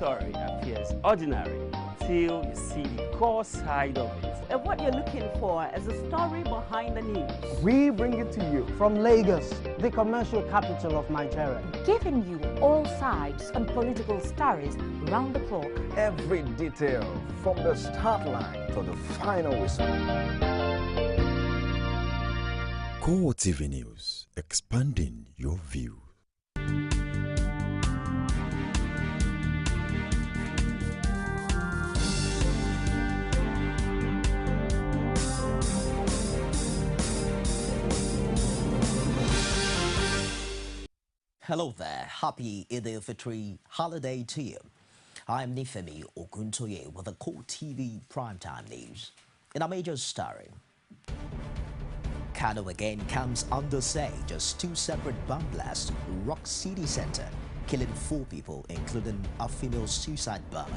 story appears ordinary until you see the core side of it. And what you're looking for is a story behind the news. We bring it to you from Lagos, the commercial capital of Nigeria. Giving you all sides and political stories round the clock. Every detail from the start line to the final whistle. CoreTV News, expanding your view. Hello there, happy Eid al-Fitr holiday to you. I'm Nifemi Oguntoye with the CoreTV Primetime News. In our major story, Kano again comes under siege as two separate bomb blasts rock city center, killing 4 people, including a female suicide bomber.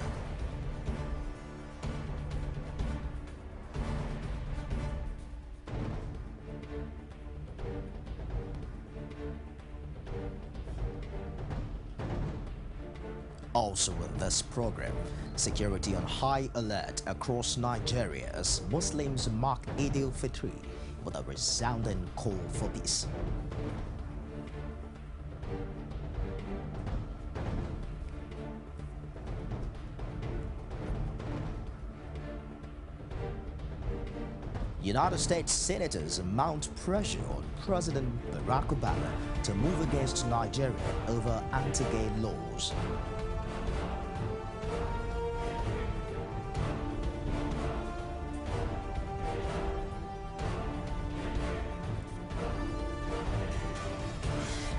Also in this program, security on high alert across Nigeria as Muslims mark Eid al-Fitr with a resounding call for peace. United States senators mount pressure on President Barack Obama to move against Nigeria over anti-gay laws.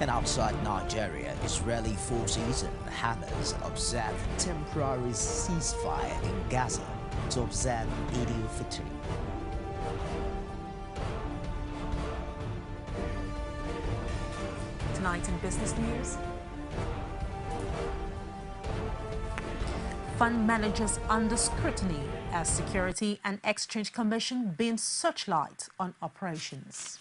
And outside Nigeria, Israeli forces and Hamas observe temporary ceasefire in Gaza to observe Eid al-Fitr. Tonight in business news, fund managers under scrutiny as Security and Exchange Commission beams searchlight on operations.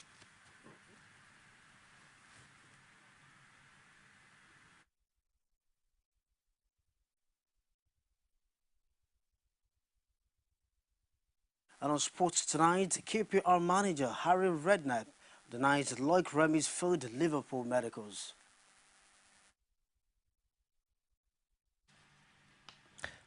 And on sports tonight, KPR manager Harry Redknapp denies Loic Remy's failed Liverpool medicals.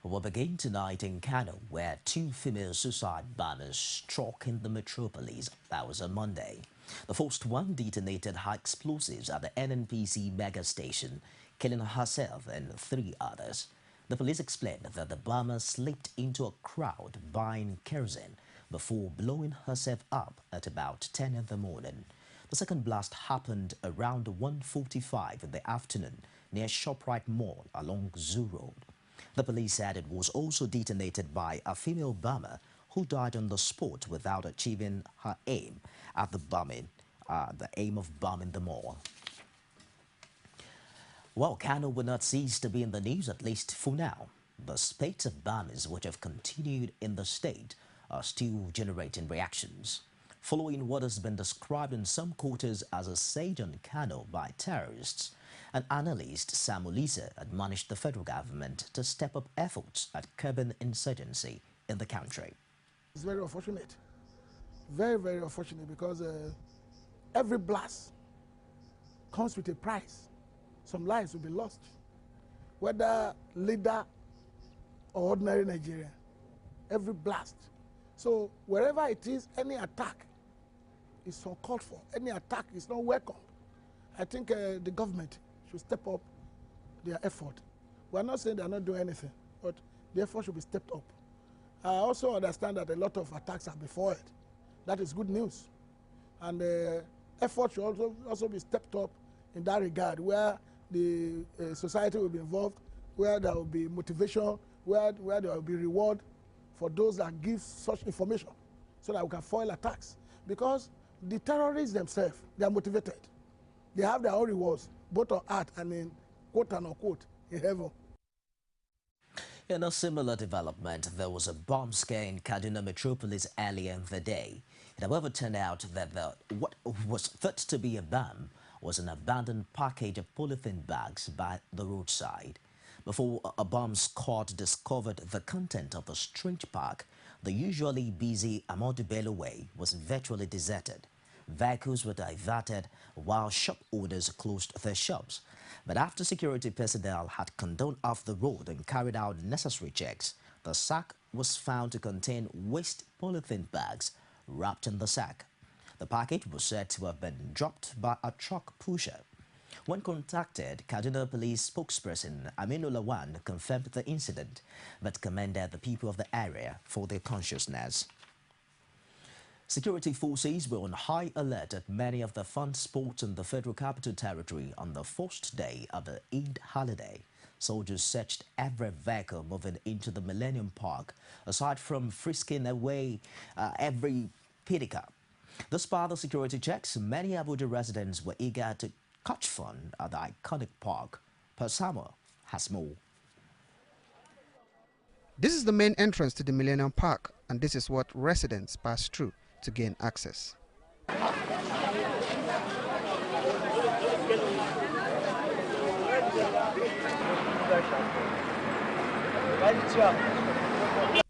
We'll begin tonight in Kano, where 2 female suicide bombers struck in the metropolis. That was on Monday. The first one detonated high explosives at the NNPC mega station, killing herself and 3 others. The police explained that the bomber slipped into a crowd buying kerosene before blowing herself up at about 10 in the morning. The second blast happened around 1:45 in the afternoon near ShopRite Mall along Zoo Road. The police said it was also detonated by a female bomber who died on the spot without achieving her aim at the aim of bombing the mall. Well, Kano will not cease to be in the news, at least for now. The spate of bombings which have continued in the state are still generating reactions. Following what has been described in some quarters as a siege on Kano by terrorists, an analyst, Sam Olisa, admonished the federal government to step up efforts at curbing insurgency in the country. It's very unfortunate. Very, very unfortunate, because every blast comes with a price. Some lives will be lost, whether leader or ordinary Nigerian. Every blast. So wherever it is, any attack is uncalled for. Any attack is not welcome. I think the government should step up their effort. We are not saying they are not doing anything, but the effort should be stepped up. I also understand that a lot of attacks are before it. That is good news. And effort should also be stepped up in that regard, where the society will be involved, where there will be motivation, where there will be reward for those that give such information, so that we can foil attacks. Because the terrorists themselves, they are motivated. They have their own rewards, both on earth and in quote and unquote in heaven. In a similar development, there was a bomb scare in Kaduna metropolis earlier in the day. It however turned out that what was thought to be a bomb was an abandoned package of polythene bags by the roadside. Before a bomb squad discovered the content of the strange park, the usually busy Amadou Bello Way was virtually deserted. Vehicles were diverted while shop owners closed their shops. But after security personnel had condoned off the road and carried out necessary checks, the sack was found to contain waste polythene bags wrapped in the sack. The package was said to have been dropped by a truck pusher. When contacted, Kaduna Police spokesperson Aminu Lawan confirmed the incident, but commended the people of the area for their consciousness. Security forces were on high alert at many of the fun spots in the Federal Capital Territory on the first day of the Eid holiday. Soldiers searched every vehicle moving into the Millennium Park, aside from frisking away every pickup. Despite the security checks, many Abuja residents were eager to catch fun at the iconic park. Persamo has more. This is the main entrance to the Millennium Park, and this is what residents pass through to gain access.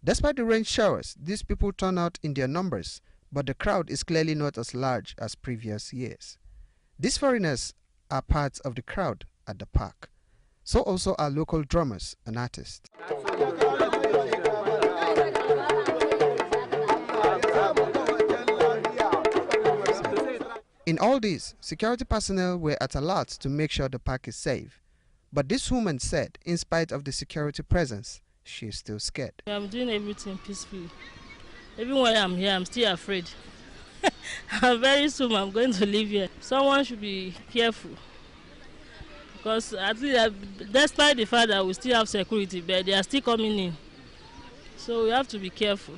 Despite the rain showers, these people turn out in their numbers, but the crowd is clearly not as large as previous years. These foreigners are part of the crowd at the park. So also are local drummers and artists. In all this, security personnel were at a lot to make sure the park is safe. But this woman said, in spite of the security presence, she is still scared. I'm doing everything peacefully. Even when I'm here, I'm still afraid. Very soon I'm going to leave here. Someone should be careful. Because at least, despite the fact that we still have security, but they are still coming in. So we have to be careful.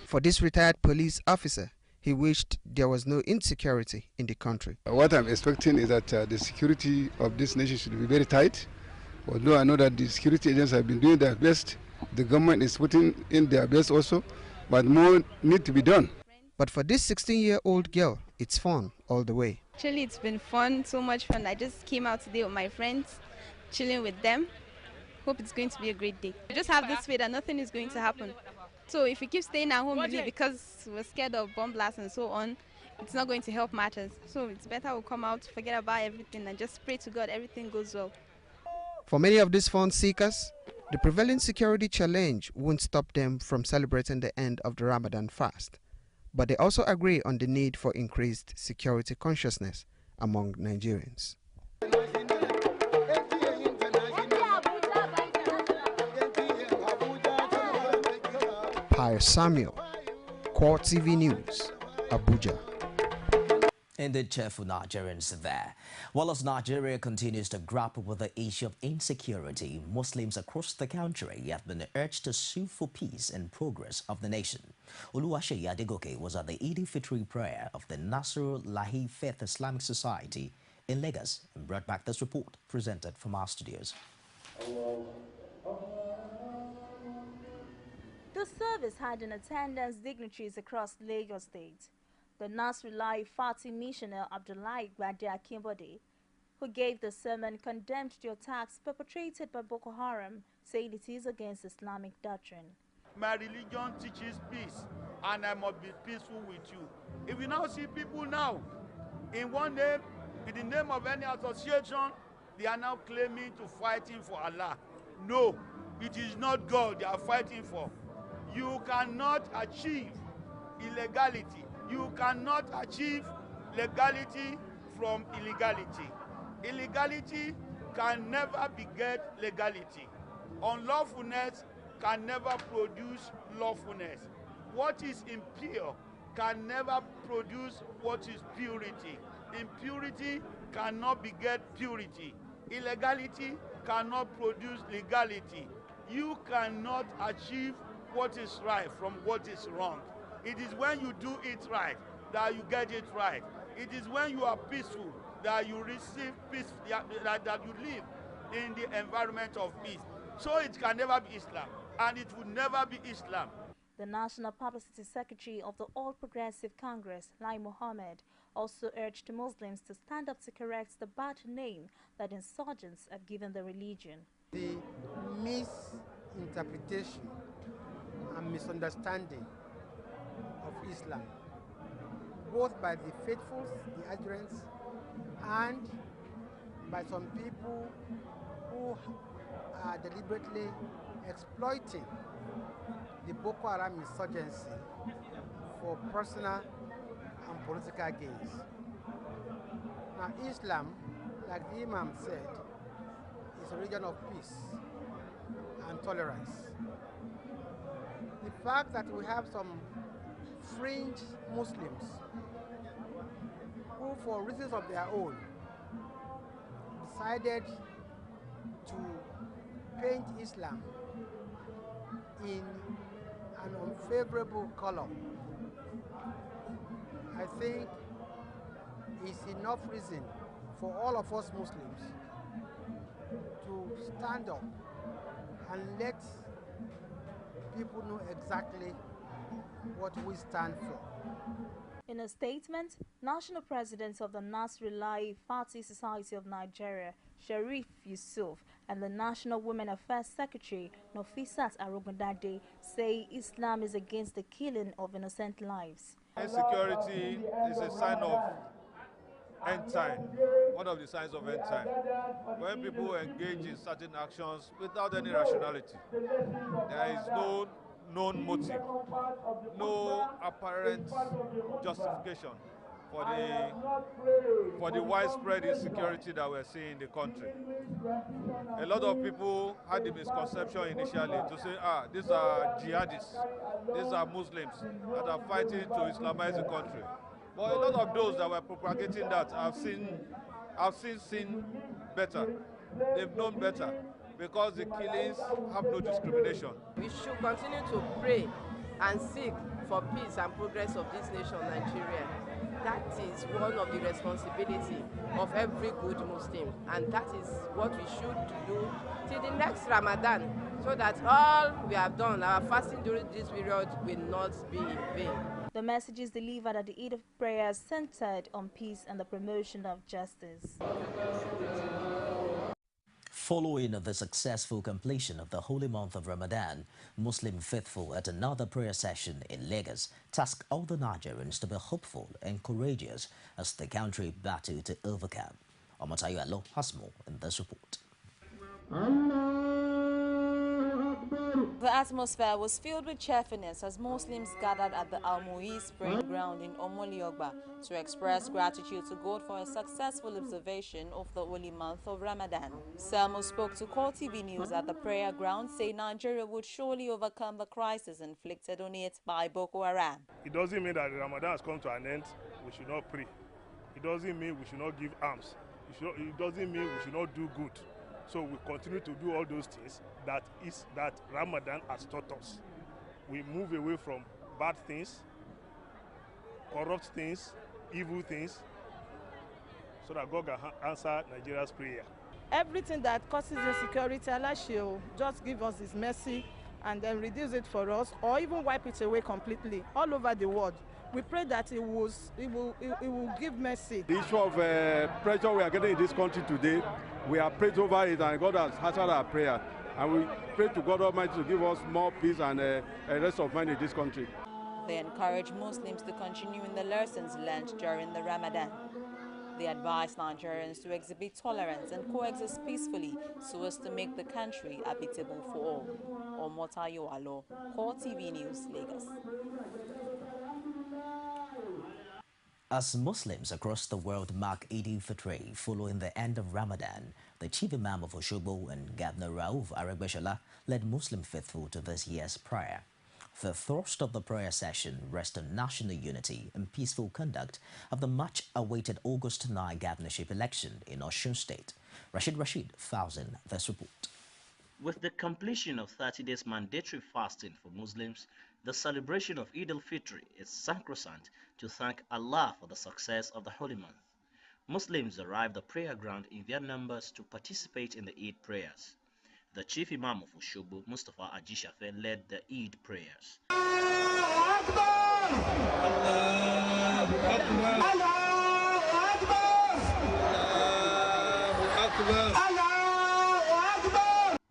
For this retired police officer, he wished there was no insecurity in the country. What I'm expecting is that the security of this nation should be very tight. Although I know that the security agents have been doing their best, the government is putting in their best also, but more need to be done. But for this 16-year-old girl, it's fun all the way. Actually, it's been fun, so much fun. I just came out today with my friends, chilling with them. Hope it's going to be a great day. We just have this faith that nothing is going to happen. So if we keep staying at home because we're scared of bomb blasts and so on, it's not going to help matters. So it's better we come out, forget about everything and just pray to God everything goes well. For many of these fun seekers, the prevailing security challenge won't stop them from celebrating the end of the Ramadan fast. But they also agree on the need for increased security consciousness among Nigerians. Pius Samuel, CoreTV News, Abuja. Indeed, cheerful Nigerians there. While as Nigeria continues to grapple with the issue of insecurity, Muslims across the country have been urged to sue for peace and progress of the nation. Oluwaseyi Adegoke was at the Eid Fitri prayer of the Nasrul Lahi Faith Islamic Society in Lagos and brought back this report presented from our studios. The service had in attendance dignitaries across Lagos State. The Nasrullah Fati missioner Abdullahi Gbade Akimbode, who gave the sermon, condemned the attacks perpetrated by Boko Haram, saying it is against Islamic doctrine. My religion teaches peace, and I must be peaceful with you. If you now see people now, in one name, in the name of any association, they are now claiming to fighting for Allah. No, it is not God they are fighting for. You cannot achieve illegality. You cannot achieve legality from illegality. Illegality can never beget legality. Unlawfulness can never produce lawfulness. What is impure can never produce what is purity. Impurity cannot beget purity. Illegality cannot produce legality. You cannot achieve what is right from what is wrong. It is when you do it right that you get it right. It is when you are peaceful that you receive peace, that you live in the environment of peace. So it can never be Islam, and it will never be Islam. The National Publicity Secretary of the All Progressive Congress, Lai Mohammed, also urged Muslims to stand up to correct the bad name that insurgents have given the religion. The misinterpretation and misunderstanding of Islam, both by the faithfuls, the adherents, and by some people who are deliberately exploiting the Boko Haram insurgency for personal and political gains. Now, Islam, like the Imam said, is a religion of peace and tolerance. The fact that we have some fringe Muslims who, for reasons of their own, decided to paint Islam in an unfavorable color, I think is enough reason for all of us Muslims to stand up and let people know exactly what we stand for. In a statement, National President of the Nasrullah Fati Society of Nigeria, Sharif Yusuf, and the National Women Affairs Secretary, Nofisat Arogundade, say Islam is against the killing of innocent lives. Insecurity is a sign of end time, one of the signs of end time. When people engage in certain actions without any rationality, there is no known motive, no apparent justification for the widespread insecurity that we're seeing in the country. A lot of people had the misconception initially to say, these are jihadists, these are Muslims that are fighting to Islamize the country. But a lot of those that were propagating that have seen better. They've known better because the killings have no discrimination. We should continue to pray and seek for peace and progress of this nation, Nigeria. That is one of the responsibility of every good Muslim, and that is what we should do till the next Ramadan, so that all we have done, our fasting during this period, will not be in vain. The messages delivered at the Eid of Prayers centered on peace and the promotion of justice. Following the successful completion of the holy month of Ramadan, Muslim faithful at another prayer session in Lagos tasked all the Nigerians to be hopeful and courageous as the country battled to overcome. Omotayo Alo has more in this report. The atmosphere was filled with cheerfulness as Muslims gathered at the Al-Muiz praying ground in Omoliogba to express gratitude to God for a successful observation of the holy month of Ramadan. Selmo spoke to CoreTV News at the prayer ground, saying Nigeria would surely overcome the crisis inflicted on it by Boko Haram. It doesn't mean that Ramadan has come to an end, we should not pray. It doesn't mean we should not give alms. It doesn't mean we should not do good. So we continue to do all those things that Ramadan has taught us. We move away from bad things, corrupt things, evil things, so that God can answer Nigeria's prayer. Everything that causes insecurity, Allah will just give us His mercy and then reduce it for us, or even wipe it away completely all over the world. We pray that it will give mercy. The issue of pressure we are getting in this country today, we are prayed over it and God has answered our prayer. And we pray to God Almighty to give us more peace and a rest of mind in this country. They encourage Muslims to continue in the lessons learned during the Ramadan. They advise Nigerians to exhibit tolerance and coexist peacefully so as to make the country habitable for all. Omotayo Alo, CoreTV News, Lagos. As Muslims across the world mark Eid al-Fitr following the end of Ramadan, the Chief Imam of Osogbo and Governor Rauf Aregbesola led Muslim faithful to this year's prayer. The thrust of the prayer session rests on national unity and peaceful conduct of the much-awaited August 9 governorship election in Osun State. Rashid files in this report. With the completion of 30 days mandatory fasting for Muslims, the celebration of Eid al-Fitr is sacrosanct to thank Allah for the success of the holy month. Muslims arrived at the prayer ground in their numbers to participate in the Eid prayers. The Chief Imam of Osogbo, Mustafa Ajishafe, led the Eid prayers.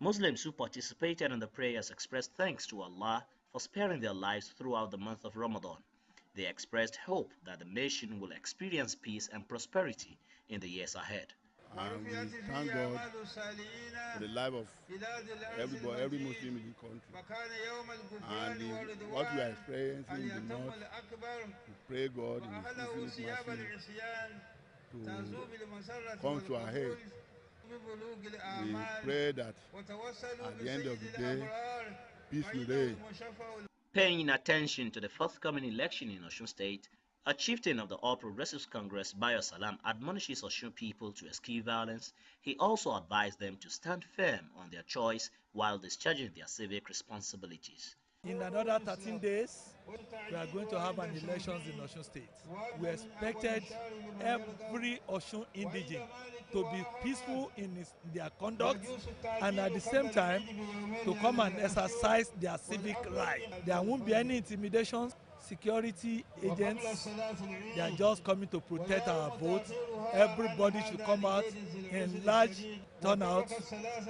Muslims who participated in the prayers expressed thanks to Allah for sparing their lives throughout the month of Ramadan. They expressed hope that the nation will experience peace and prosperity in the years ahead. And we thank God for the life of everybody, every Muslim in the country. And what we are experiencing in the north, we pray God in His infinite mercy to come to our aid. We pray that at the end of the day, peace will reign. Paying attention to the forthcoming election in Osun State, a chieftain of the All Progressives Congress, Bayo Salam, admonishes Osun people to eschew violence. He also advised them to stand firm on their choice while discharging their civic responsibilities. In another 13 days, we are going to have an elections in Osun State. We expected every Osun indigene to be peaceful in their conduct and at the same time to come and exercise their civic right. There won't be any intimidations. Security agents, they are just coming to protect our votes. Everybody should come out in large turnouts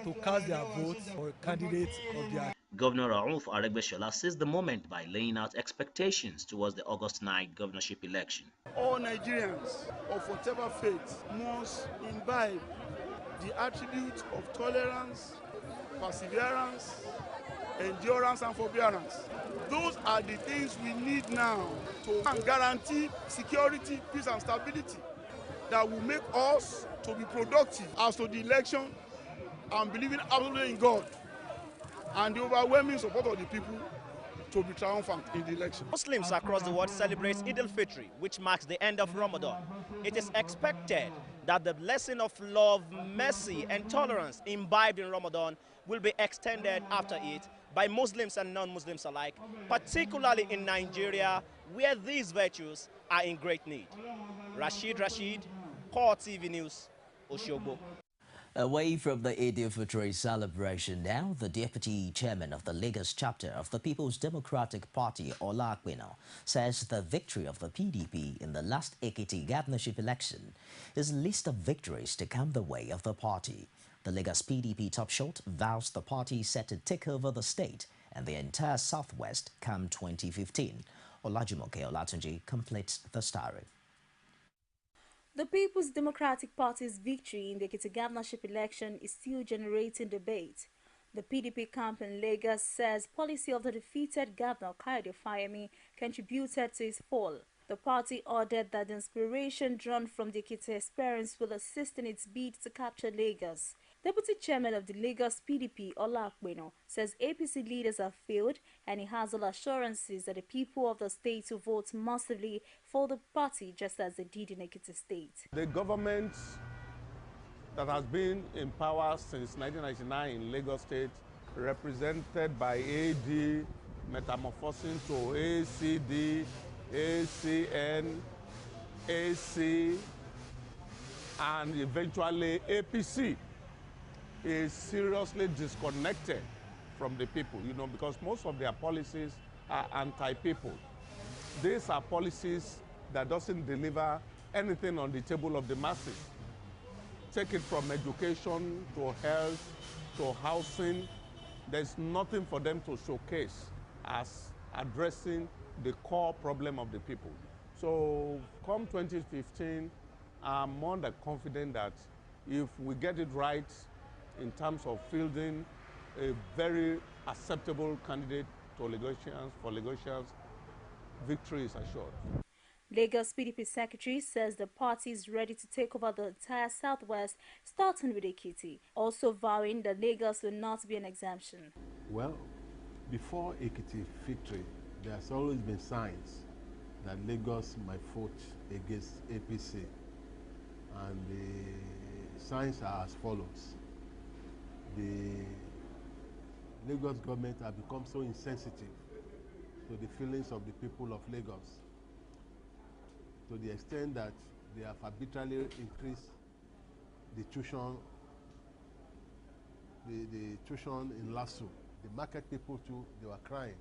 to cast their votes for candidates of their. Governor Rauf Aregbesola seized the moment by laying out expectations towards the August 9 governorship election. All Nigerians of whatever faith must imbibe the attributes of tolerance, perseverance, endurance, and forbearance. Those are the things we need now to guarantee security, peace, and stability that will make us to be productive as to the election and believing absolutely in God and the overwhelming support of the people to be triumphant in the election. Muslims across the world celebrate Eid al-Fitr, which marks the end of Ramadan. It is expected that the blessing of love, mercy, and tolerance imbibed in Ramadan will be extended after it by Muslims and non-Muslims alike, particularly in Nigeria, where these virtues are in great need. Rashid, CoreTV News, Oshogbo. Away from the Eid al-Fitr celebration now, the deputy chairman of the Lagos chapter of the People's Democratic Party, Ola Akpina, says the victory of the PDP in the last Ekiti governorship election is a list of victories to come the way of the party. The Lagos PDP top shot vows the party is set to take over the state and the entire southwest come 2015. Olajumoke Olatunji completes the story. The People's Democratic Party's victory in the Ekiti governorship election is still generating debate. The PDP camp in Lagos says policy of the defeated Governor Kayode Fayemi contributed to his fall. The party ordered that the inspiration drawn from the Ekiti experience will assist in its bid to capture Lagos. Deputy Chairman of the Lagos PDP, Ola Akpina, says APC leaders have failed and he has all assurances that the people of the state will vote massively for the party just as they did in Ekiti State. The government that has been in power since 1999 in Lagos State, represented by AD, metamorphosing to ACD, ACN, AC, and eventually APC, is seriously disconnected from the people, because most of their policies are anti-people. These are policies that doesn't deliver anything on the table of the masses. Take it from education to health to housing. There's nothing for them to showcase as addressing the core problem of the people. So come 2015, I'm more than confident that if we get it right in terms of fielding a very acceptable candidate to Lagosians, victory is assured. Lagos PDP Secretary says the party is ready to take over the entire southwest, starting with Ekiti, also vowing that Lagos will not be an exemption. Well, before Ekiti victory, there has always been signs that Lagos might vote against APC, and the signs are as follows. The Lagos government have become so insensitive to the feelings of the people of Lagos, to the extent that they have arbitrarily increased the tuition in LASU. The market people too, they were crying.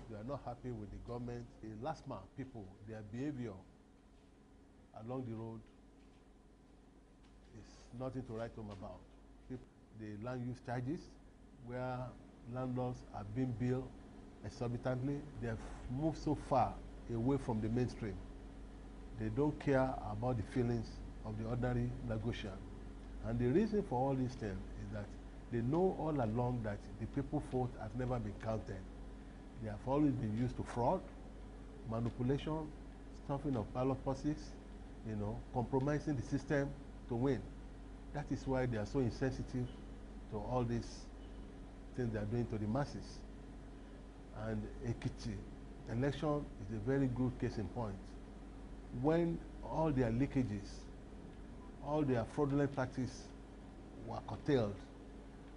They are not happy with the government. The LASMA people, their behavior along the road is nothing to write home about. the land use charges, where landlords are being billed exorbitantly. They have moved so far away from the mainstream. They don't care about the feelings of the ordinary negotiant. And the reason for all these things is that they know all along that the people vote has never been counted. They have always been used to fraud, manipulation, stuffing of ballot boxes, compromising the system to win. That is why they are so insensitive to all these things they are doing to the masses. And Ekiti election is a very good case in point. When all their leakages, all their fraudulent practices were curtailed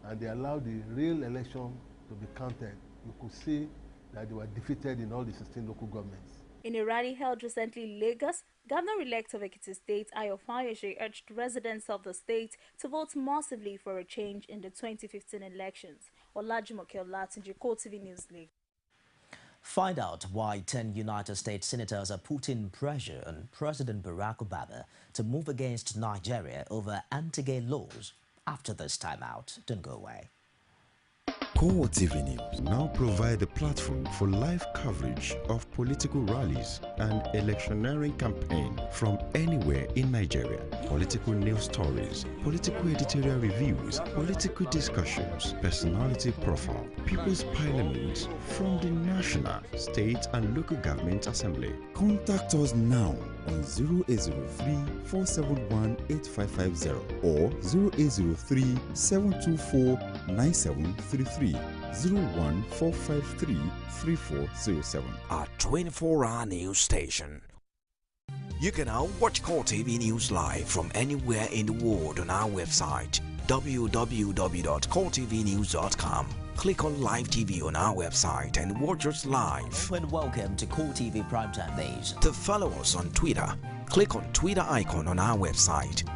and they allowed the real election to be counted, you could see that they were defeated in all the 16 local governments. In a rally held recently in Lagos, Governor-elect of Ekiti State, Ayo Fayose, urged residents of the state to vote massively for a change in the 2015 elections. Olajumoke Olatunji, CoreTV News League. Find out why 10 United States senators are putting pressure on President Barack Obama to move against Nigeria over anti-gay laws after this time out. Don't go away. CoreTV News now provide a platform for live coverage of political rallies and electioneering campaign from anywhere in Nigeria. Political news stories, political editorial reviews, political discussions, personality profile, People's Parliament from the National, State and Local Government Assembly. Contact us now on 0803-471-8550 or 0803-724-9733. 01453-3407. Our 24-hour news station. You can now watch CoreTV News live from anywhere in the world on our website www.coretvnews.com. Click on Live TV on our website and watch us live. And welcome to CoreTV Primetime Days. To follow us on Twitter, click on Twitter icon on our website.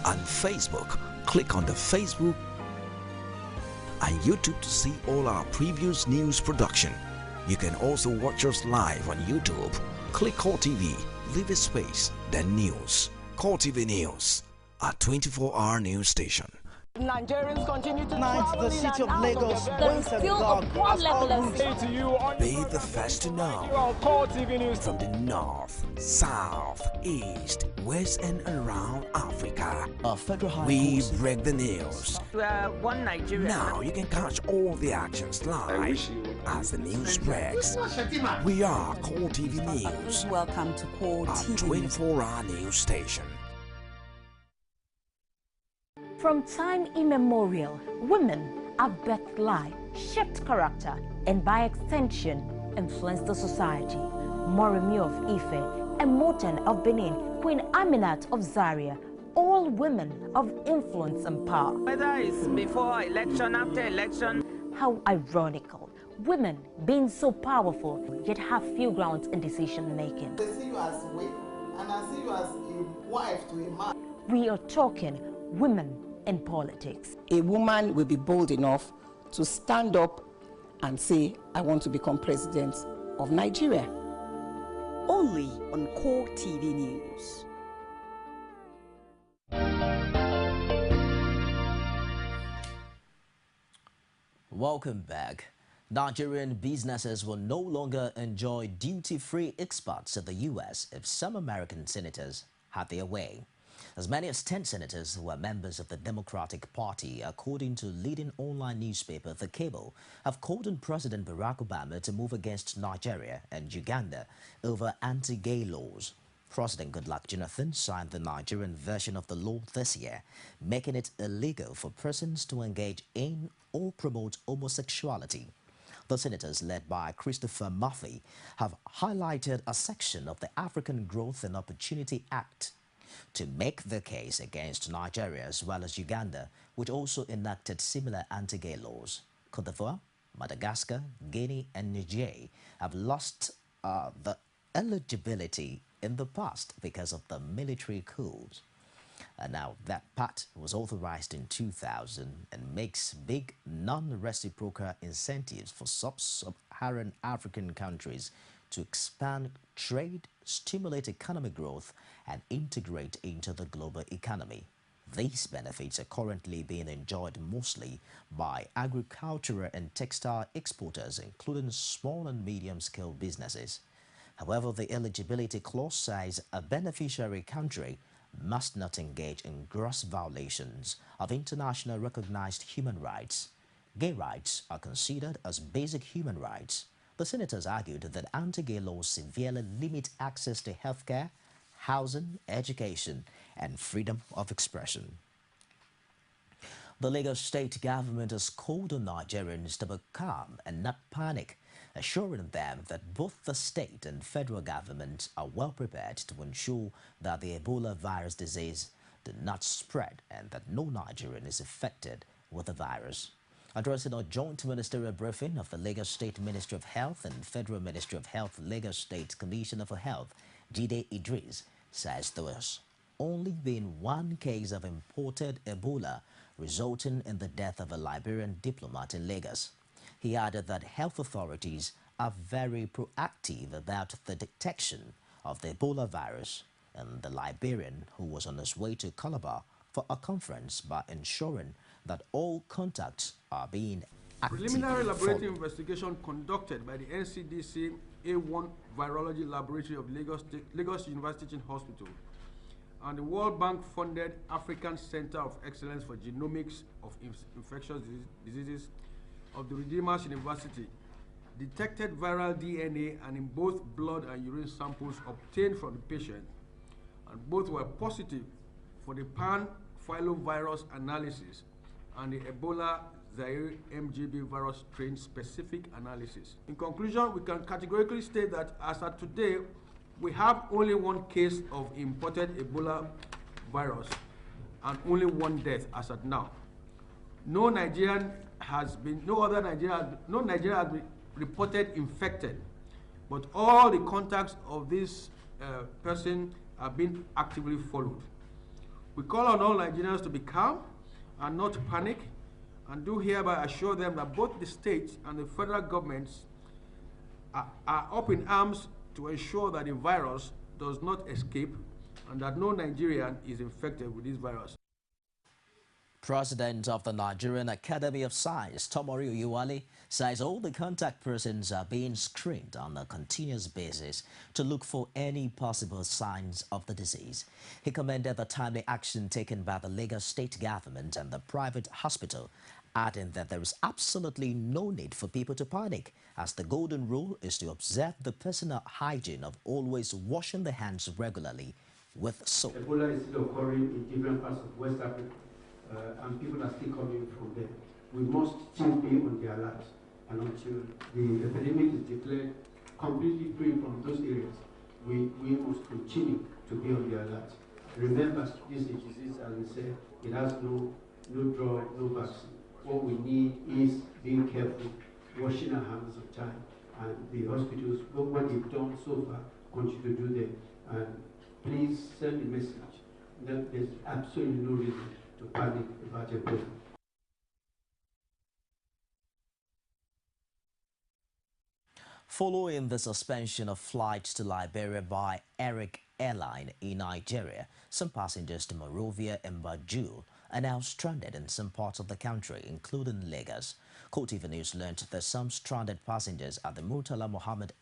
On Facebook, click on the Facebook and YouTube to see all our previous news production. You can also watch us live on YouTube. Click CoreTV, leave a space, then News. CoreTV News, our 24-hour news station. Nigerians continue to the city of Lagos once again Be the first to know. From the north, south, east, west and around Africa, we break the news. One Nigeria. Now you can catch all the actions live as the news breaks. We are CoreTV News. Welcome to CoreTV, our 24-hour news station. From time immemorial, women have birthed life, shaped character, and by extension, influenced the society. Moremi of Ife, Emoten of Benin, Queen Aminat of Zaria, all women of influence and power. Whether it's before election, after election. How ironical. Women being so powerful, yet have few grounds in decision making. They see you as a wife, and I see you as a wife to a man. We are talking women in politics. A woman will be bold enough to stand up and say, I want to become president of Nigeria. Only on CoreTV News. Welcome back. Nigerian businesses will no longer enjoy duty-free exports to the U.S. if some American senators had their way. As many as 10 senators who are members of the Democratic Party, according to leading online newspaper The Cable, have called on President Barack Obama to move against Nigeria and Uganda over anti-gay laws. President Goodluck Jonathan signed the Nigerian version of the law this year, making it illegal for persons to engage in or promote homosexuality. The senators, led by Christopher Murphy, have highlighted a section of the African Growth and Opportunity Act to make the case against Nigeria as well as Uganda, which also enacted similar anti-gay laws. Côte d'Ivoire, Madagascar, Guinea and Niger have lost the eligibility in the past because of the military coups. Now, that pact was authorized in 2000 and makes big non-reciprocal incentives for sub-Saharan African countries to expand trade, stimulate economic growth, and integrate into the global economy. These benefits are currently being enjoyed mostly by agricultural and textile exporters, including small and medium-scale businesses. However, the eligibility clause says a beneficiary country must not engage in gross violations of internationally recognized human rights. Gay rights are considered as basic human rights. The senators argued that anti-gay laws severely limit access to healthcare, housing, education, and freedom of expression. The Lagos state government has called on Nigerians to be calm and not panic, assuring them that both the state and federal governments are well prepared to ensure that the Ebola virus disease do not spread and that no Nigerian is affected with the virus. Addressing a joint ministerial briefing of the Lagos State Ministry of Health and Federal Ministry of Health, Lagos State Commissioner for Health, Jide Idris, says there has only been one case of imported Ebola, resulting in the death of a Liberian diplomat in Lagos. He added that health authorities are very proactive about the detection of the Ebola virus, and the Liberian, who was on his way to Calabar for a conference, by ensuring that all contacts are being actively Preliminary laboratory followed. investigation conducted by the NCDC A1 Virology Laboratory of Lagos University Teaching Hospital and the World Bank funded African Center of Excellence for Genomics of Infectious Diseases of the Redeemers University detected viral DNA and in both blood and urine samples obtained from the patient, and both were positive for the pan-filovirus analysis and the Ebola Zaire MGB virus strain specific analysis. In conclusion, we can categorically state that as of today, we have only one case of imported Ebola virus and only one death as of now. No Nigerian has been reported infected, but all the contacts of this person are being actively followed. We call on all Nigerians to be calm and not to panic, and do hereby assure them that both the state and the federal governments are up in arms to ensure that the virus does not escape and that no Nigerian is infected with this virus. President of the Nigerian Academy of Science, Tomori Oyewale, says all the contact persons are being screened on a continuous basis to look for any possible signs of the disease. He commended the timely action taken by the Lagos state government and the private hospital, adding that there is absolutely no need for people to panic, as the golden rule is to observe the personal hygiene of always washing the hands regularly with soap. Ebola is still occurring in different parts of West Africa, and people are still coming from there. We must still be on the alert, and until the epidemic is declared completely free from those areas, we must continue to be on the alert. Remember, this is a disease, as we said, it has no drug, no vaccine. What we need is being careful, washing our hands of time, and the hospitals, what they've done so far, continue to do them. And please send the message that there's absolutely no reason to panic about Ebola. Following the suspension of flights to Liberia by Eric Airline in Nigeria, some passengers to Monrovia and Banjul are now stranded in some parts of the country, including Lagos. CoreTV News learned that some stranded passengers at the Murtala Mohammed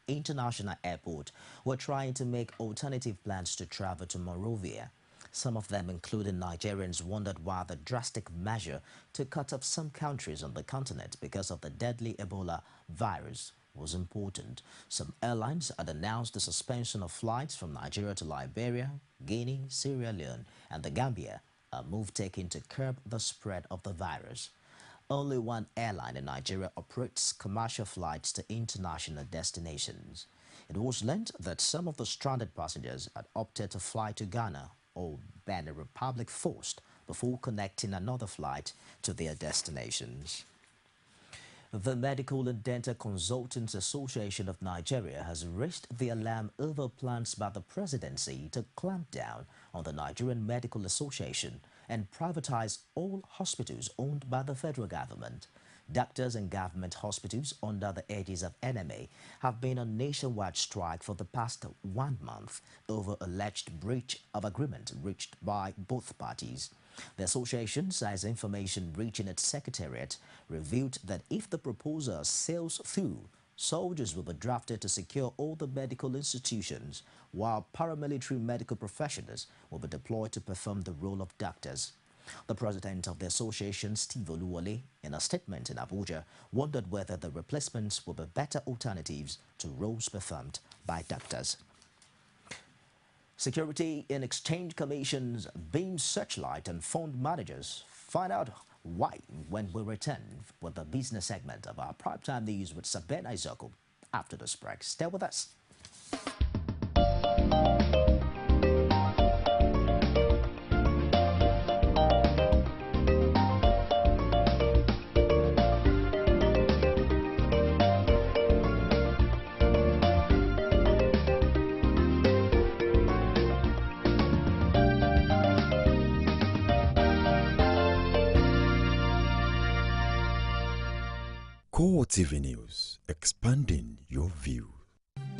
International Airport were trying to make alternative plans to travel to Monrovia. Some of them, including Nigerians, wondered why the drastic measure to cut off some countries on the continent because of the deadly Ebola virus was important. Some airlines had announced the suspension of flights from Nigeria to Liberia, Guinea, Sierra Leone, and the Gambia, a move taken to curb the spread of the virus. Only one airline in Nigeria operates commercial flights to international destinations. It was learned that some of the stranded passengers had opted to fly to Ghana or Benin Republic first before connecting another flight to their destinations. The Medical and Dental Consultants Association of Nigeria has raised the alarm over plans by the presidency to clamp down on the Nigerian Medical Association and privatize all hospitals owned by the federal government. Doctors and government hospitals under the aegis of NMA have been on nationwide strike for the past 1 month over alleged breach of agreement reached by both parties. The association says information reaching its secretariat revealed that if the proposal sails through, soldiers will be drafted to secure all the medical institutions, while paramilitary medical professionals will be deployed to perform the role of doctors. The president of the association, Steve Oluwole, in a statement in Abuja, wondered whether the replacements will be better alternatives to roles performed by doctors. Security and Exchange Commission's beam searchlight and fund managers. Find out why when we return with the business segment of our primetime news with Sabena Izoko after this break. Stay with us. CoreTV News, expanding your view.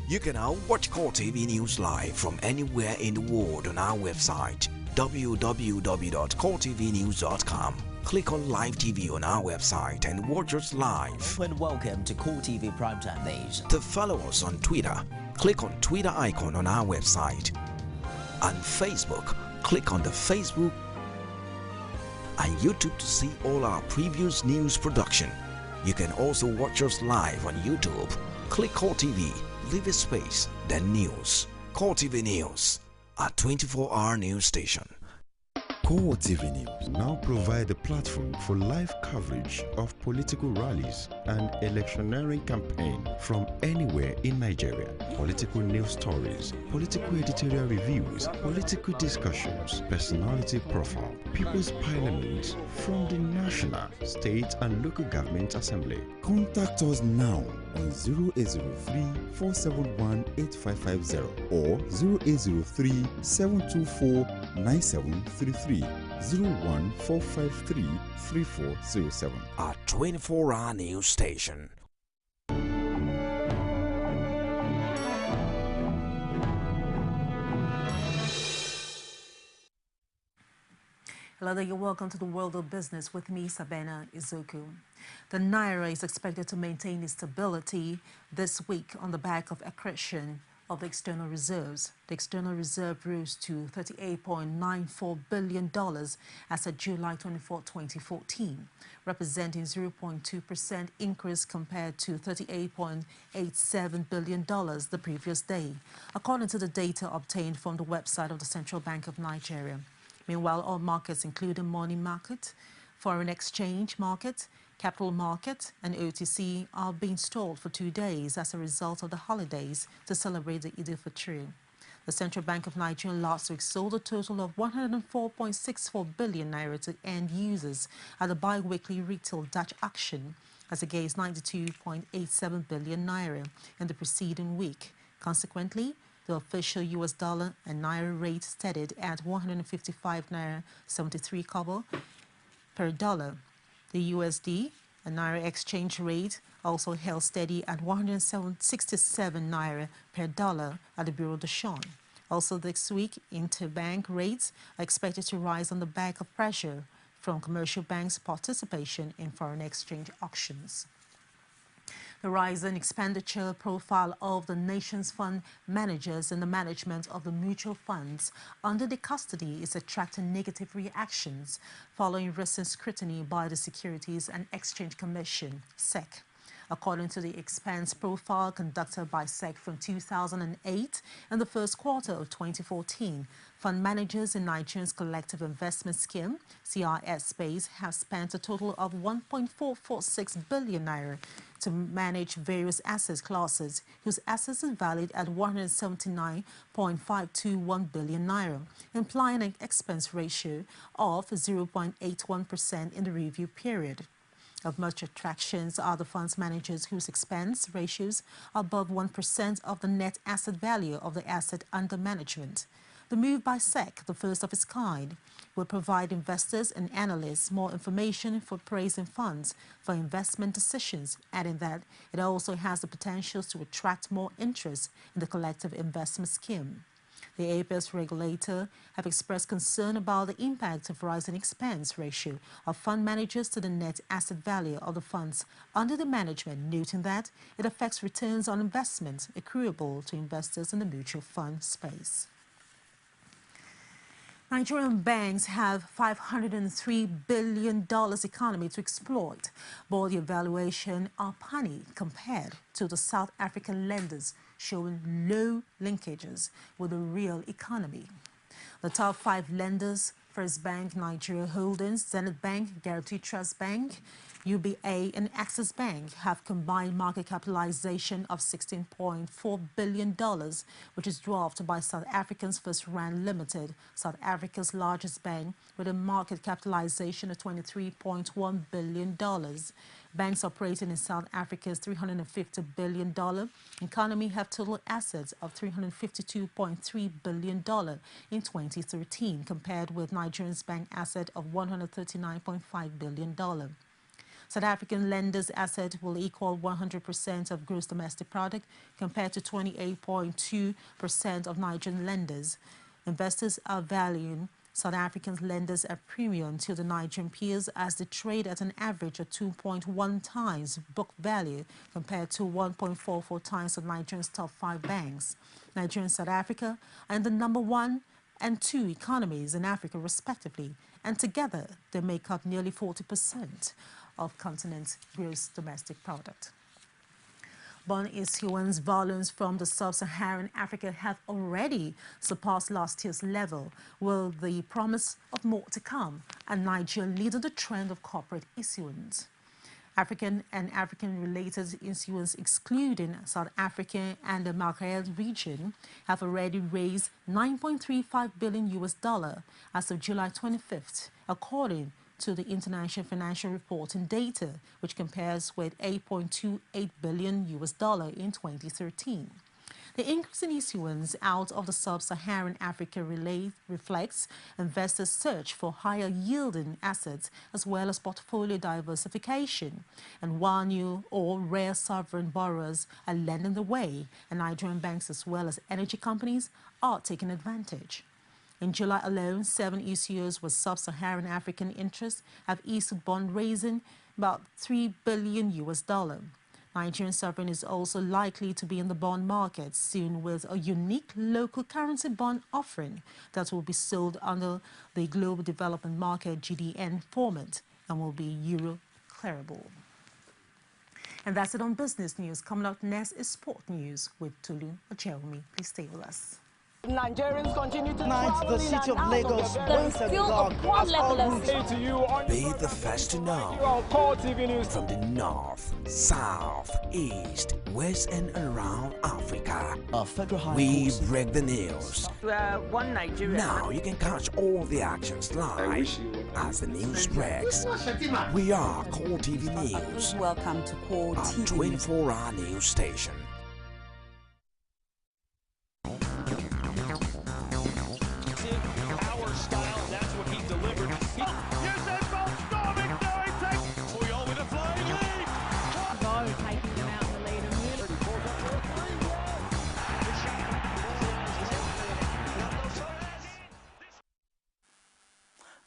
You can now watch CoreTV News live from anywhere in the world on our website www.coretvnews.com. Click on Live TV on our website and watch us live. And welcome to CoreTV Primetime News. To follow us on Twitter, click on Twitter icon on our website. On Facebook, click on the Facebook and YouTube to see all our previous news production. You can also watch us live on YouTube. Click CoreTV, leave a space, then News. CoreTV News, a 24-hour news station. CoreTV News now provide a platform for live coverage of political rallies and electioneering campaign from anywhere in Nigeria. Political news stories, political editorial reviews, political discussions, personality profile, People's Parliament from the National, State and Local Government Assembly. Contact us now on 0803-471-8550 or 0803-724-9733. 01453-3407. A 24-hour news station. Hello there, you're welcome to the world of business with me, Sabena Izoku. The Naira is expected to maintain its stability this week on the back of accretion of the external reserves. The external reserve rose to $38.94 billion as of July 24, 2014, representing 0.2% increase compared to $38.87 billion the previous day, according to the data obtained from the website of the Central Bank of Nigeria. Meanwhile, all markets, including money market, foreign exchange market, capital market and OTC are being stalled for 2 days as a result of the holidays to celebrate the Eid al-Fitr. The Central Bank of Nigeria last week sold a total of 104.64 billion naira to end users at the bi-weekly retail Dutch auction, as against 92.87 billion naira in the preceding week. Consequently, the official US dollar and naira rate steadied at 155 naira 73 kobo per dollar. The USD and Naira exchange rate also held steady at 167 Naira per dollar at the Bureau de Change. Also this week, interbank rates are expected to rise on the back of pressure from commercial banks' participation in foreign exchange auctions. The rise in expenditure profile of the nation's fund managers and the management of the mutual funds under the custody is attracting negative reactions following recent scrutiny by the Securities and Exchange Commission, SEC. According to the expense profile conducted by SEC from 2008 and the first quarter of 2014, fund managers in Nigeria's collective investment scheme, CRS space, have spent a total of 1.446 billion naira to manage various asset classes, whose assets is valued at 179.521 billion naira, implying an expense ratio of 0.81% in the review period. Of much attractions are the funds managers whose expense ratios are above 1% of the net asset value of the asset under management. The move by SEC, the first of its kind, will provide investors and analysts more information for praising funds for investment decisions, adding that it also has the potential to attract more interest in the collective investment scheme. The APS regulator have expressed concern about the impact of rising expense ratio of fund managers to the net asset value of the funds under the management, noting that it affects returns on investments accruable to investors in the mutual fund space. Nigerian banks have $503 billion economy to exploit, but the evaluation are punny compared to the South African lenders, showing low linkages with the real economy. The top 5 lenders, First Bank Nigeria Holdings, Zenith Bank, Guarantee Trust Bank, UBA and Access Bank, have combined market capitalization of $16.4 billion, which is dwarfed by South Africa's First Rand Limited, South Africa's largest bank, with a market capitalization of $23.1 billion. Banks operating in South Africa's $350 billion economy have total assets of $352.3 billion in 2013, compared with Nigeria's bank asset of $139.5 billion. South African lenders' assets will equal 100% of gross domestic product, compared to 28.2% of Nigerian lenders. Investors are valuing South African lenders at premium to the Nigerian peers, as they trade at an average of 2.1 times book value, compared to 1.44 times of Nigeria's top 5 banks. Nigeria and South Africa are in the number 1 and 2 economies in Africa, respectively, and together they make up nearly 40% of continent's gross domestic product. Bond issuance volumes from the sub-Saharan Africa have already surpassed last year's level, with the promise of more to come, and Nigeria leading the trend of corporate issuance. African and African-related issuance, excluding South Africa and the Maghreb region, have already raised $9.35 billion as of July 25th, according to the International Financial Reporting data, which compares with $8.28 billion in 2013. The increase in issuance out of the sub-Saharan Africa reflects investors' search for higher-yielding assets as well as portfolio diversification. And while new or rare sovereign borrowers are lending the way, and Nigerian banks as well as energy companies are taking advantage. In July alone, 7 issuers with sub-Saharan African interests have issued bond raising about $3 billion. Nigerian sovereign is also likely to be in the bond market soon, with a unique local currency bond offering that will be sold under the Global Development Market (GDN) format and will be euro clearable. And that's it on business news. Coming up next is sport news with Tolu Ocheomi. Please stay with us. Nigerians continue to travel the city of Lagos once agog as all routes Be the first to know from the north, south, east, west and around Africa. We break the news. One Nigeria. Now you can catch all the actions live as the news breaks. We are CoreTV News. Welcome to CoreTV. 24-hour news station.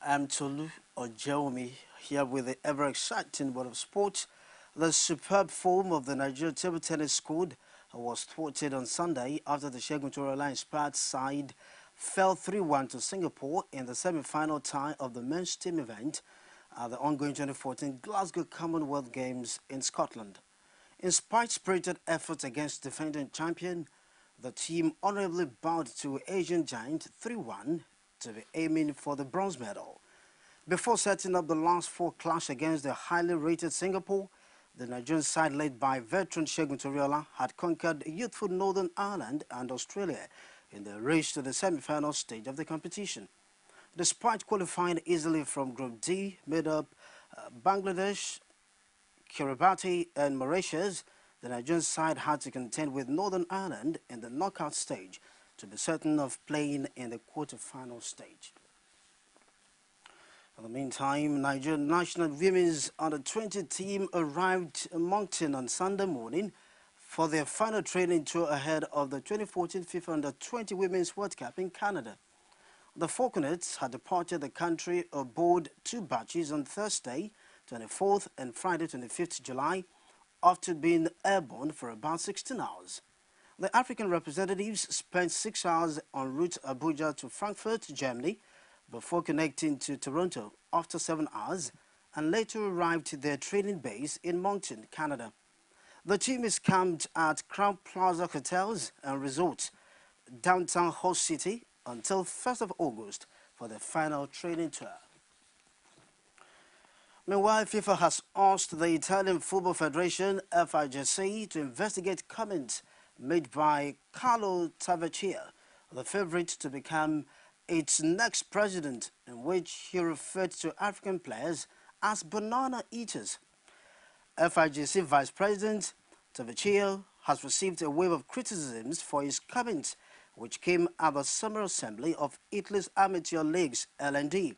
I'm Tolu Ocheomi, here with the ever-exciting world of sports. The superb form of the Nigeria table tennis squad was thwarted on Sunday after the Segun Toriola-inspired side fell 3-1 to Singapore in the semi-final tie of the men's team event at the ongoing 2014 Glasgow Commonwealth Games in Scotland. In spirited efforts against defending champion, the team honorably bowed to Asian giant 3-1 to be aiming for the bronze medal. Before setting up the last 4 clash against the highly rated Singapore, the Nigerian side led by veteran Segun Toriola had conquered youthful Northern Ireland and Australia in the race to the semi-final stage of the competition. Despite qualifying easily from Group D, made up Bangladesh, Kiribati and Mauritius, the Nigerian side had to contend with Northern Ireland in the knockout stage to be certain of playing in the quarter-final stage. In the meantime, Nigerian national women's under-20 team arrived in Moncton on Sunday morning for their final training tour ahead of the 2014 FIFA Under-20 Women's World Cup in Canada. The Falconets had departed the country aboard 2 batches on Thursday, 24th and Friday, 25th July, after being airborne for about 16 hours. The African representatives spent 6 hours en route Abuja to Frankfurt, Germany, before connecting to Toronto after 7 hours, and later arrived to their training base in Moncton, Canada. The team is camped at Crown Plaza Hotels and Resorts, downtown Host City, until 1st of August for the final training tour. Meanwhile, FIFA has asked the Italian Football Federation, FIGC, to investigate comments made by Carlo Tavecchia, the favorite to become its next president, in which he referred to African players as banana eaters. FIGC Vice President Tavecchia has received a wave of criticisms for his comments, which came at the Summer Assembly of Italy's Amateur Leagues, LND.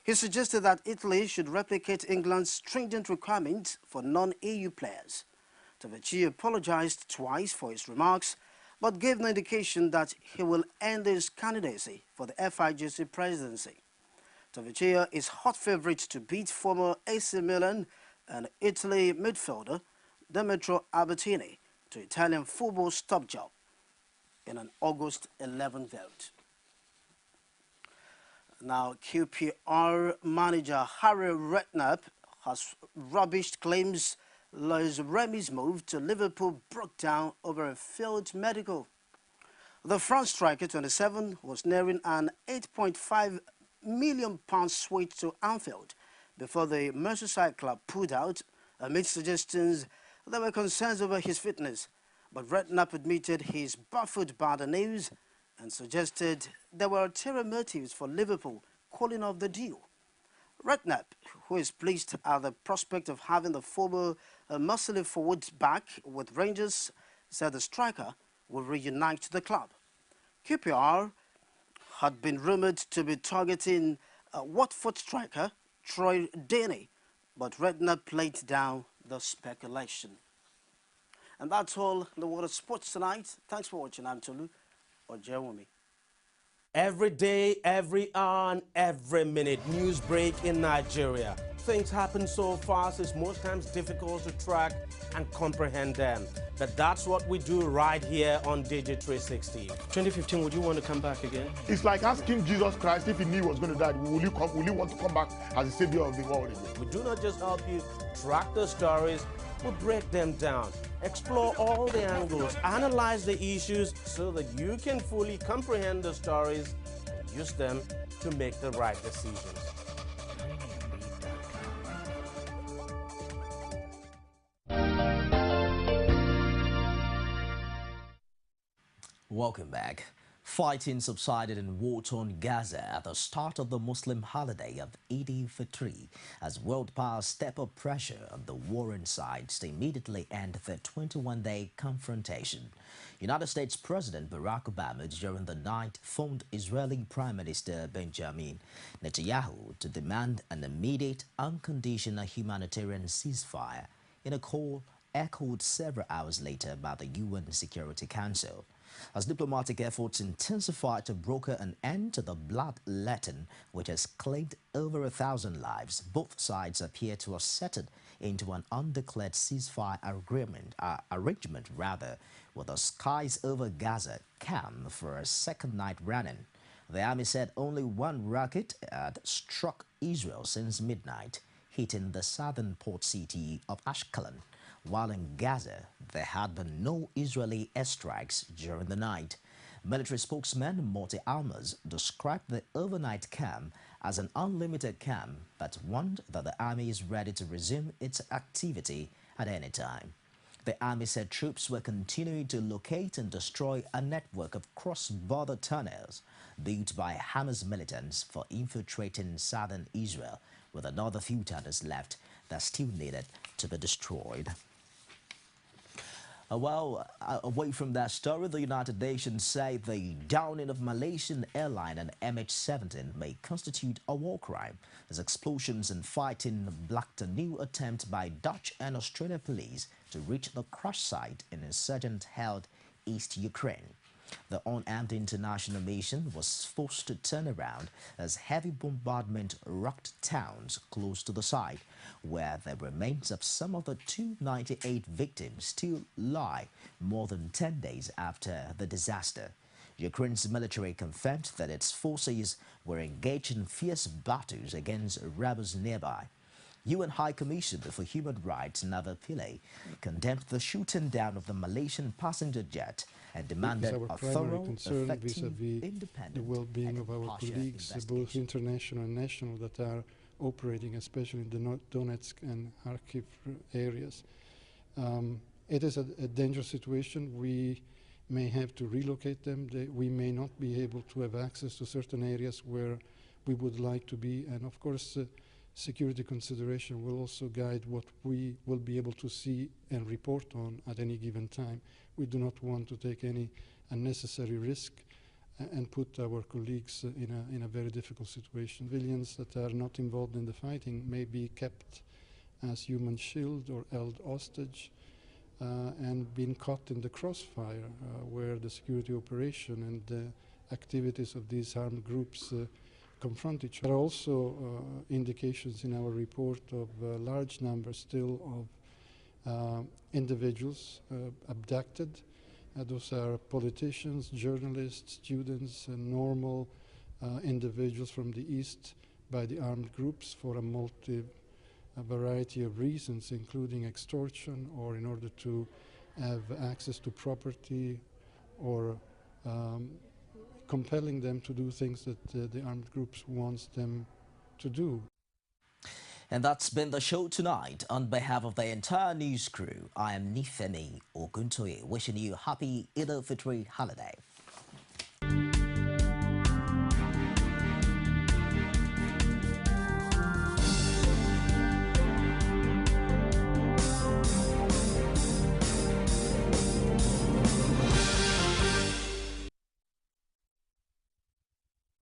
He suggested that Italy should replicate England's stringent requirements for non-EU players. Tavecchia apologized twice for his remarks, but gave no indication that he will end his candidacy for the FIGC presidency. Tavecchia is hot favorite to beat former AC Milan and Italy midfielder Demetrio Albertini to Italian football's top job in an August 11 vote. Now, QPR manager Harry Redknapp has rubbished claims Lois Remy's move to Liverpool broke down over a failed medical. The France striker, 27, was nearing an £8.5 million switch to Anfield before the Merseyside club pulled out amid suggestions there were concerns over his fitness. But Redknapp admitted he's baffled by the news and suggested there were ulterior motives for Liverpool calling off the deal. Redknapp, who is pleased at the prospect of having the former muscly forward back with Rangers, said the striker will reunite the club. QPR had been rumoured to be targeting Watford striker Troy Deeney, but Redknapp played down the speculation. And that's all in the world of sports tonight. Thanks for watching. I'm Tolu Ojewumi. Every day, every hour, and every minute, news break in Nigeria. Things happen so fast, it's most times difficult to track and comprehend them. But that's what we do right here on Digit 360. 2015, would you want to come back again? It's like asking Jesus Christ if he knew he was going to die, will you want to come back as the savior of the world again? We do not just help you track the stories, we break them down, explore all the angles, analyze the issues so that you can fully comprehend the stories and use them to make the right decisions. Welcome back. Fighting subsided in war-torn Gaza at the start of the Muslim holiday of Eid al-Fitr as world powers step up pressure on the warring sides to immediately end the 21-day confrontation. United States President Barack Obama during the night phoned Israeli Prime Minister Benjamin Netanyahu to demand an immediate, unconditional humanitarian ceasefire in a call echoed several hours later by the UN Security Council. As diplomatic efforts intensify to broker an end to the bloodletting, which has claimed over 1,000 lives, both sides appear to have settled into an undeclared ceasefire arrangement, with the skies over Gaza calm for a second night running. The army said only one rocket had struck Israel since midnight, hitting the southern port city of Ashkelon, while in Gaza, there had been no Israeli airstrikes during the night. Military spokesman Morty Almers described the overnight calm as an unlimited calm, but warned that the army is ready to resume its activity at any time. The army said troops were continuing to locate and destroy a network of cross-border tunnels built by Hamas militants for infiltrating southern Israel, with another few tunnels left that still needed to be destroyed. Away from that story, the United Nations say the downing of Malaysian airline and MH17 may constitute a war crime, as explosions and fighting blocked a new attempt by Dutch and Australian police to reach the crash site in insurgent-held East Ukraine. The unarmed international mission was forced to turn around as heavy bombardment rocked towns close to the site, where the remains of some of the 298 victims still lie more than 10 days after the disaster. Ukraine's military confirmed that its forces were engaged in fierce battles against rebels nearby. UN High Commissioner for Human Rights Nava Pillay condemned the shooting down of the Malaysian passenger jet and demanded a thorough, effective, independent, the well-being of our colleagues, both international and national, that are operating, especially in the Donetsk and Kharkiv areas. It is a dangerous situation. We may have to relocate them. We may not be able to have access to certain areas where we would like to be, and of course security consideration will also guide what we will be able to see and report on at any given time. We do not want to take any unnecessary risk and put our colleagues in a very difficult situation. Civilians that are not involved in the fighting may be kept as human shield or held hostage and been caught in the crossfire where the security operation and the activities of these armed groups confront each other. There are also indications in our report of large numbers still of individuals abducted. Those are politicians, journalists, students, and normal individuals from the East by the armed groups for a variety of reasons, including extortion or in order to have access to property or compelling them to do things that the armed groups wants them to do. And that's been the show tonight. On behalf of the entire news crew, I am Nifemi Oguntoye, wishing you a happy Eid al-Fitr holiday.